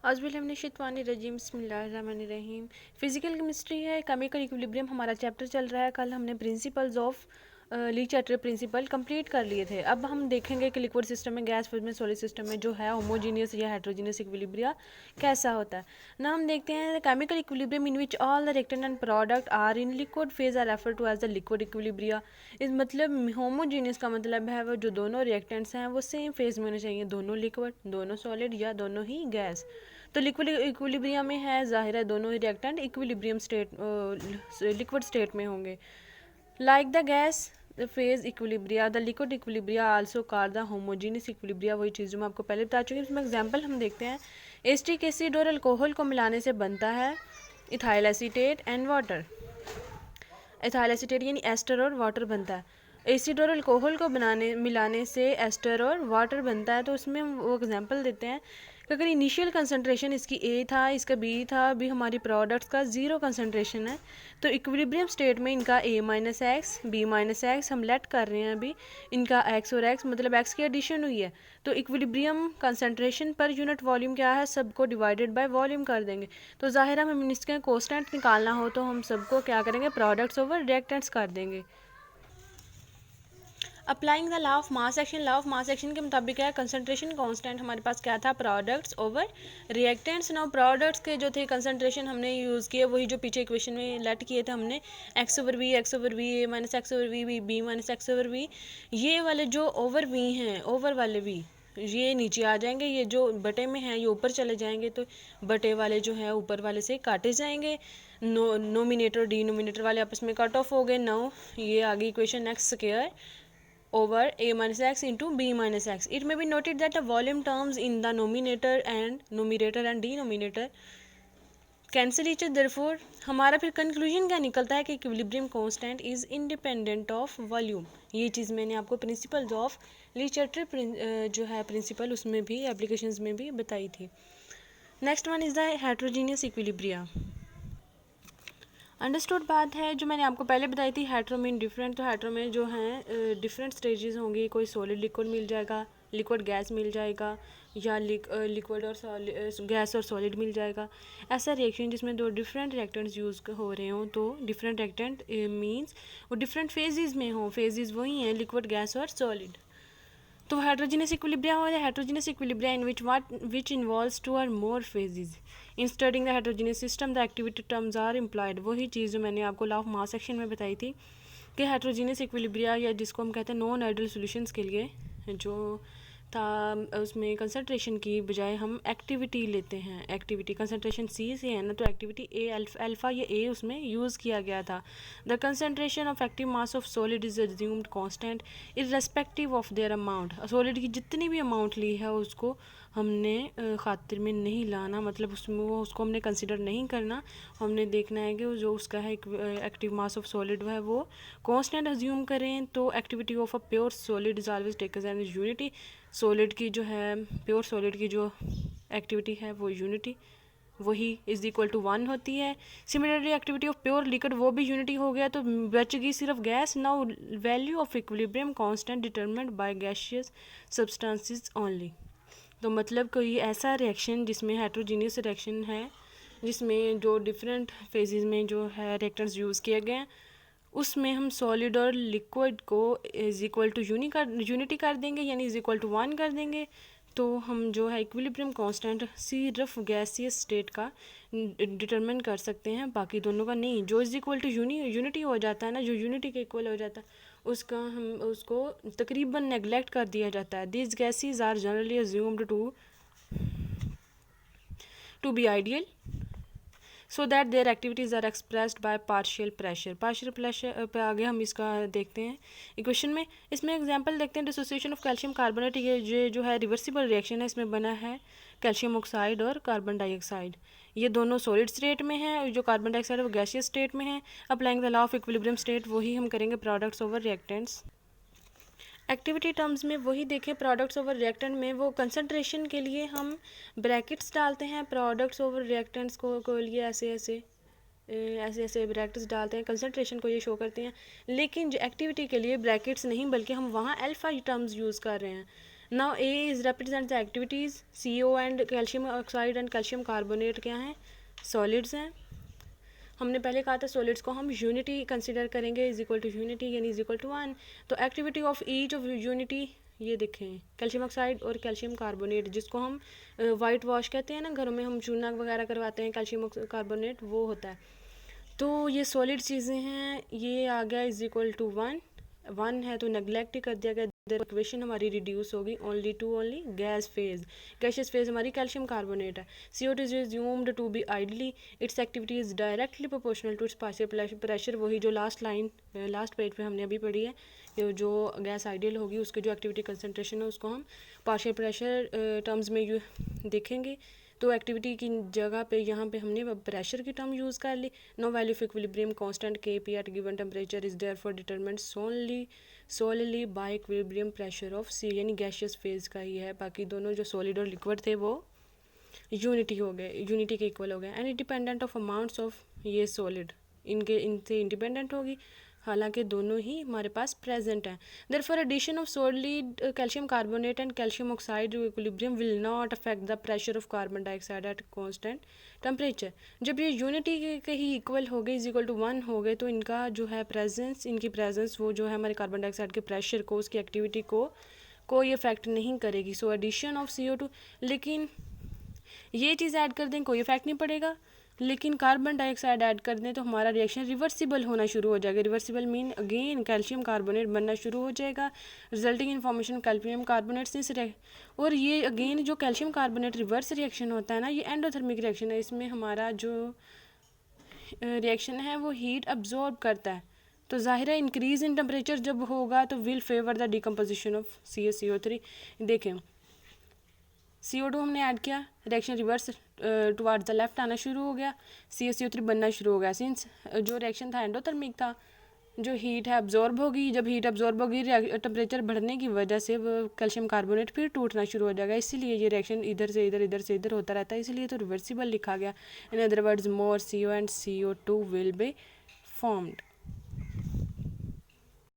औज़ुबिल्लाहिमिनश्शैतानिर्रजीम बिस्मिल्लाहिर्रहमानिर्रहीम। Physical chemistry है, chemical equilibrium हमारा चैप्टर चल रहा है। कल हमने principles of Le Chatelier principle complete कर लिए थे। अब हम देखेंगे कि लिक्विड सिस्टम में, गैस में, सॉलिड सिस्टम में जो है होमोजीनियस या हेट्रोजीनियस इक्विलिब्रिया कैसा होता है ना। हम देखते हैं chemical equilibrium in which all the reactant and product are in liquid phase are refer to as the liquid equilibria. इस मतलब होमोजीनियस का मतलब है वो जो दोनों रिएक्टेंट्स हैं वो सेम फेज में होने चाहिए, दोनों लिक्विड, दोनों सॉलिड या दोनों ही गैस। तो लिक्विड इक्विलिब्रियम में है, जाहिर है दोनों ही reactant equilibrium state liquid state में होंगे। Like the gas phase equilibria the liquid equilibria also called the homogeneous equilibria. वही चीज़ जो मैं आपको पहले बता चुकी हूँ। इसमें एग्जांपल हम देखते हैं। एसिटिक एसिड और अल्कोहल को मिलाने से बनता है ethyl acetate and water. Ethyl acetate यानी एस्टर और वाटर बनता है। एसिड और अल्कोहल को मिलाने से एस्टर और वाटर बनता है। तो उसमें हम वो एग्जांपल देते हैं कि अगर इनिशियल कंसंट्रेशन इसकी ए था, इसका बी था, अभी हमारी प्रोडक्ट्स का ज़ीरो कंसंट्रेशन है, तो इक्विलिब्रियम स्टेट में इनका A minus X, B minus X हम लेट कर रहे हैं। अभी इनका एक्स और एक्स मतलब एक्स की एडिशन हुई है, तो equilibrium concentration per unit volume क्या है, सबको डिवाइडेड बाय वॉल्यूम कर देंगे। तो ज़ाहिर है हमें इसका कोस्टेंट निकालना हो तो हम सबको क्या करेंगे, प्रोडक्ट्स ओवर रिएक्टेंट्स कर देंगे। Applying the law of mass action, law of mass action के मुताबिक है कंसंट्रेशन कांस्टेंट हमारे पास क्या था, products over reactants. Now products के जो थे कंसंट्रेशन हमने यूज़ किए वही जो पीछे इक्वेशन में लेट किए थे हमने, X over V A minus X over V B minus X over V. ये वाले जो ओवर वी हैं, ओवर वाले वी ये नीचे आ जाएंगे, ये जो बटे में हैं ये ऊपर चले जाएंगे, तो बटे वाले जो है ऊपर वाले से काटे जाएंगे। नोमिनेटर डिनोमिनेटर वाले आपस में कट ऑफ हो गए। नाउ ये आ गई equation x square over a minus x into b minus x. It may be noted that the volume terms in the numerator and denominator cancel each other. Therefore हमारा फिर conclusion क्या निकलता है कि equilibrium constant is independent of volume. ये चीज़ मैंने आपको principles of Le charter जो है प्रिंसिपल उसमें भी, एप्लीकेशंस में भी बताई थी। Next one is the heterogeneous equilibria. Understood बात है जो मैंने आपको पहले बताई थी, हेट्रो मीन डिफरेंट। तो हेट्रो में जो हैं डिफरेंट स्टेजेस होंगी, कोई सॉलिड लिक्विड मिल जाएगा, लिक्विड गैस मिल जाएगा, या लिक्विड और गैस और सॉलिड मिल जाएगा। ऐसा रिएक्शन जिसमें दो डिफरेंट रिएक्टेंट्स यूज़ हो रहे हों, तो डिफरेंट रिएक्टेंट मीन्स वो डिफरेंट फेजेस में हों। फेजेस वही हैं, लिक्विड, गैस और सॉलिड। तो हेट्रोजीनियस इक्विलिब्रिया हो जाए heterogeneous equilibria in which involves two or more phases. In studying the heterogeneous system the activity terms are employed. वही चीज़ जो मैंने आपको लॉ ऑफ मास सेक्शन में बताई थी कि हेट्रोजीनियस इक्विलिब्रिया या जिसको हम कहते हैं नॉन आइडियल सॉल्यूशंस के लिए जो था, उसमें कंसंट्रेशन की बजाय हम एक्टिविटी लेते हैं। एक्टिविटी कंसंट्रेशन सी से है ना, तो एक्टिविटी ए अल्फ़ा या ए उसमें यूज़ किया गया था। The concentration of active mass of solid is assumed constant irrespective of their amount. Solid की जितनी भी अमाउंट ली है उसको हमने खातिर में नहीं लाना, मतलब उसको हमने कंसिडर नहीं करना। हमने देखना है कि जो उसका है एक्टिव मास ऑफ सॉलिड है वो कांस्टेंट अज्यूम करें। तो activity of a pure solid is always taken as unity. Solid की जो है, प्योर सॉलिड की जो एक्टिविटी है वो यूनिटी, वही इज इक्वल टू 1 होती है। Similarly activity of pure liquid वो भी यूनिटी हो गया, तो बच गई सिर्फ gas. Now value of equilibrium constant determined bye gaseous substances only. तो मतलब कोई ऐसा रिएक्शन जिसमें हेट्रोजीनियस रिएक्शन है, जिसमें जो डिफरेंट फेजेस में जो है रिएक्टेंट्स यूज़ किए गए हैं, उसमें हम सॉलिड और लिक्विड को इज इक्वल टू यूनिटी कर देंगे, यानी इज इक्वल टू 1 कर देंगे। तो हम जो है इक्विलिब्रियम कांस्टेंट सिर्फ गैसियस स्टेट का डिटरमिन कर सकते हैं, बाकी दोनों का नहीं। जो इज इक्वल टू यूनिटी हो जाता है ना, जो यूनिटी के इक्वल हो जाता है उसका हम उसको तकरीबन नेगलेक्ट कर दिया जाता है। This gases are generally assumed to be ideal so that their activities are expressed by partial pressure. Partial pressure पे आगे हम इसका देखते हैं इक्वेशन में। इसमें एग्जांपल देखते हैं, डिसोसिएशन ऑफ कैल्शियम कार्बोनेट। ये जो है रिवर्सिबल रिएक्शन है, इसमें बना है कैल्शियम ऑक्साइड और कार्बन डाइऑक्साइड। ये दोनों सॉलिड स्टेट में हैं, जो कार्बन डाइऑक्साइड है वो गैसियस स्टेट में है। Applying the law of equilibrium state वही हम करेंगे products over reactants. Activity terms में वही देखें, प्रोडक्ट्स ओवर रिएक्टेंट में वो कंसंट्रेशन के लिए हम ब्रैकेट्स डालते हैं। प्रोडक्ट्स ओवर रिएक्टेंट्स को लिए ऐसे ब्रैकेट्स डालते हैं, कंसंट्रेशन को ये शो करते हैं। लेकिन जो एक्टिविटी के लिए ब्रैकेट्स नहीं, बल्कि हम वहाँ अल्फ़ा टर्म्स यूज़ कर रहे हैं। Now A is represent the activities, CO and calcium oxide and calcium carbonate क्या हैं, सॉलिड्स हैं। हमने पहले कहा था सॉलिड्स को हम यूनिटी कंसिडर करेंगे, इज इक्वल टू यूनिटी यानी इज इक्वल टू 1। तो activity of each of unity ये देखें, कैल्शियम ऑक्साइड और कैल्शियम कार्बोनेट, जिसको हम वाइट वॉश कहते हैं ना, घरों में हम चूना वगैरह करवाते हैं, कैल्शियम कार्बोनेट वो होता है। तो ये सॉलिड चीज़ें हैं, ये आ गया इज इक्वल टू 1 है तो नेगलेक्ट ही कर दिया गया, इक्वेशन हमारी रिड्यूस होगी only to only gas phase. Gaseous phase हमारी कैल्शियम कार्बोनेट है। CO2 is assumed to be ideally, its activity is directly proportional to its partial pressure, वही जो लास्ट लाइन लास्ट पेज पे हमने अभी पढ़ी है, जो गैस आइडियल होगी उसके जो एक्टिविटी कंसनट्रेशन है उसको हम पार्शियल प्रेशर टर्म्स में देखेंगे। तो एक्टिविटी की जगह पे यहाँ पे हमने प्रेशर की टर्म यूज़ कर ली। No value of equilibrium constant Kp at given temperature is therefore determined solely by equilibrium pressure of C, यानी गैशियस फेज का ही है। बाकी दोनों जो सॉलिड और लिक्विड थे वो यूनिटी हो गए, यूनिटी के इक्वल हो गए। And independent of amounts of ये सॉलिड, इनसे इंडिपेंडेंट होगी, हालांकि दोनों ही हमारे पास प्रेजेंट हैं। Therefore addition of solid calcium carbonate and calcium oxide equilibrium will not affect the pressure of carbon dioxide at constant temperature. जब ये यूनिटी के ही इक्वल हो गए, इज इक्वल टू 1 हो गए, तो इनका जो है प्रेजेंस, इनकी प्रेजेंस वो जो है हमारे कार्बन डाइऑक्साइड के प्रेशर को, उसकी एक्टिविटी को कोई इफेक्ट नहीं करेगी। सो एडिशन ऑफ CO2, लेकिन ये चीज़ ऐड कर दें कोई इफेक्ट नहीं पड़ेगा, लेकिन कार्बन डाइऑक्साइड ऐड कर दें तो हमारा रिएक्शन रिवर्सिबल होना शुरू हो जाएगा। Reversible mean again calcium carbonate बनना शुरू हो जाएगा, resulting in formation calcium carbonate से। और ये अगेन जो कैल्शियम कार्बोनेट रिवर्स रिएक्शन होता है ना, ये एंडोथर्मिक रिएक्शन है। इसमें हमारा जो रिएक्शन है वो हीट अब्जॉर्ब करता है, तो ज़ाहिर है इंक्रीज इन टेम्परेचर जब होगा तो will favour the decomposition of CaCO3। देखें CO2 हमने ऐड किया, reaction reverse towards the left आना शुरू हो गया, CaCO3 बनना शुरू हो गया। सिंस जो रिएक्शन था एंडोथर्मिक था, जो हीट है अब्जॉर्ब होगी, जब हीट अब्जॉर्ब होगी टेम्परेचर बढ़ने की वजह से वो कैल्शियम कार्बोनेट फिर टूटना शुरू हो जाएगा। इसीलिए ये रिएक्शन इधर से इधर, इधर से इधर होता रहता है, इसीलिए तो रिवर्सिबल लिखा गया। In other words more CO and CO2 will be formed.